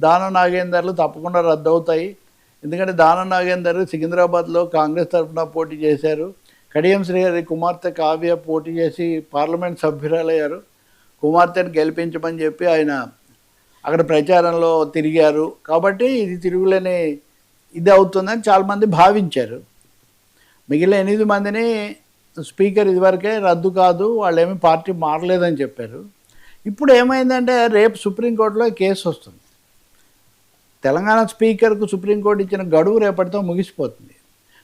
దానం నాగేందర్లు తప్పకుండా రద్దు అవుతాయి. ఎందుకంటే దానం నాగేందర్ సికింద్రాబాద్లో కాంగ్రెస్ తరఫున పోటీ చేశారు. కడియం శ్రీహరి కుమార్తె కావ్య పోటీ చేసి పార్లమెంట్ సభ్యురాలయ్యారు. కుమార్తెను గెలిపించమని చెప్పి ఆయన అక్కడ ప్రచారంలో తిరిగారు. కాబట్టి ఇది తిరుగులేని ఇది అవుతుందని చాలామంది భావించారు. మిగిలిన 8 మందిని స్పీకర్ ఇదివరకే రద్దు కాదు, వాళ్ళేమీ పార్టీ మారలేదని చెప్పారు. ఇప్పుడు ఏమైందంటే రేపు సుప్రీంకోర్టులో కేసు వస్తుంది. తెలంగాణ స్పీకర్కు సుప్రీంకోర్టు ఇచ్చిన గడువు రేపటితో ముగిసిపోతుంది.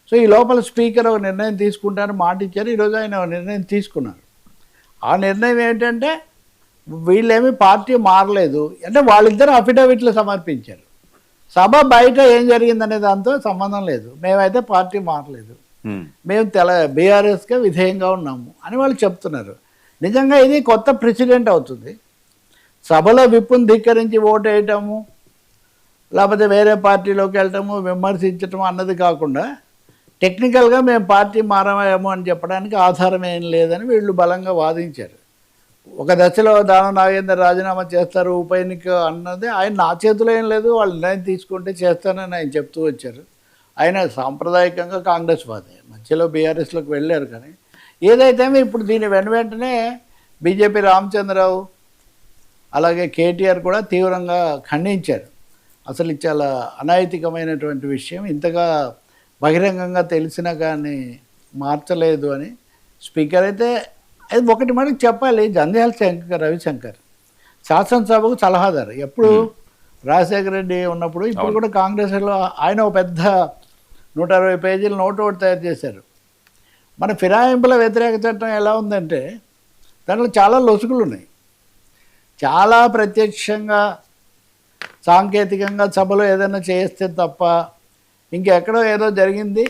సో ఈ లోపల స్పీకర్ ఒక నిర్ణయం తీసుకుంటారని మాట ఇచ్చారు. ఈరోజు ఆయన ఒక నిర్ణయం తీసుకున్నారు. ఆ నిర్ణయం ఏంటంటే వీళ్ళేమీ పార్టీ మారలేదు అంటే వాళ్ళిద్దరు అఫిడవిట్లు సమర్పించారు. సభ బయట ఏం జరిగిందనే దాంతో సంబంధం లేదు, మేమైతే పార్టీ మారలేదు, మేము బీఆర్ఎస్కే విధేయంగా ఉన్నాము అని వాళ్ళు చెప్తున్నారు. నిజంగా ఇది కొత్త ప్రెసిడెంట్ అవుతుంది. సభలో విప్పును ధిక్కరించి ఓటు వేయటము, లేకపోతే వేరే పార్టీలోకి వెళ్ళటము, విమర్శించటం అన్నది కాకుండా టెక్నికల్గా మేము పార్టీ మారమేమో అని చెప్పడానికి ఆధారం ఏం లేదని వీళ్ళు బలంగా వాదించారు. ఒక దశలో దానం నాగేందర్ రాజీనామా చేస్తారు ఉప ఎన్నిక అన్నది ఆయన నా చేతిలో ఏం లేదు, వాళ్ళు నిర్ణయం తీసుకుంటే చేస్తానని ఆయన చెప్తూ వచ్చారు. ఆయన సాంప్రదాయకంగా కాంగ్రెస్ వాదే, మధ్యలో బీఆర్ఎస్లోకి వెళ్ళారు. కానీ ఏదైతే ఇప్పుడు దీని వెంటనే బీజేపీ రామచంద్రరావు అలాగే కేటీఆర్ కూడా తీవ్రంగా ఖండించారు. అసలు ఇది చాలా అనైతికమైనటువంటి విషయం, ఇంతగా బహిరంగంగా తెలిసినా కానీ మార్చలేదు అని. స్పీకర్ అయితే అది ఒకటి మనకి చెప్పాలి, జంధ్యాల రవిశంకర్ శాసనసభకు సలహాదారు. ఎప్పుడు రాజశేఖర రెడ్డి ఉన్నప్పుడు, ఇప్పుడు కూడా కాంగ్రెస్లో ఆయన ఒక పెద్ద 160 పేజీల నోట్ ఒకటి తయారు చేశారు. మన ఫిరాయింపుల వ్యతిరేక చట్టం ఎలా ఉందంటే దాంట్లో చాలా లొసుగులు ఉన్నాయి. చాలా ప్రత్యక్షంగా సాంకేతికంగా సభలో ఏదైనా చేస్తే తప్ప ఇంకెక్కడో ఏదో జరిగింది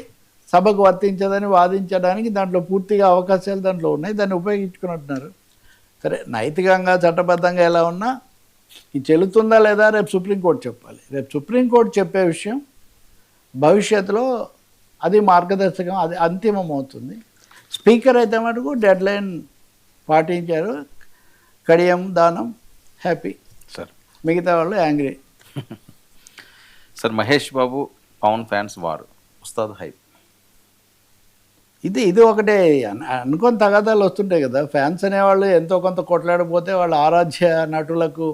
సభకు వర్తించదని వాదించడానికి దాంట్లో పూర్తిగా అవకాశాలు దాంట్లో ఉన్నాయి, దాన్ని ఉపయోగించుకున్నట్టున్నారు. సరే, నైతికంగా చట్టబద్ధంగా ఎలా ఉన్నా ఇది చెల్లుతుందా లేదా రేపు సుప్రీంకోర్టు చెప్పాలి. రేపు సుప్రీంకోర్టు చెప్పే విషయం భవిష్యత్తులో అది మార్గదర్శకం, అది అంతిమం అవుతుంది. స్పీకర్ అయితే మటుకు డెడ్ లైన్ పాటించారు. కడియం దానం హ్యాపీ సార్, మిగతా వాళ్ళు angry. Sir Mahesh Babu Pawan fans వారు ఉస్తాద్ హైప్, ఇది ఒకటే అనుకొని తగాదాలు వస్తుంటాయి కదా. ఫ్యాన్స్ అనేవాళ్ళు ఎంతో కొంత కొట్లాడకపోతే వాళ్ళ ఆరాధ్య నటులకు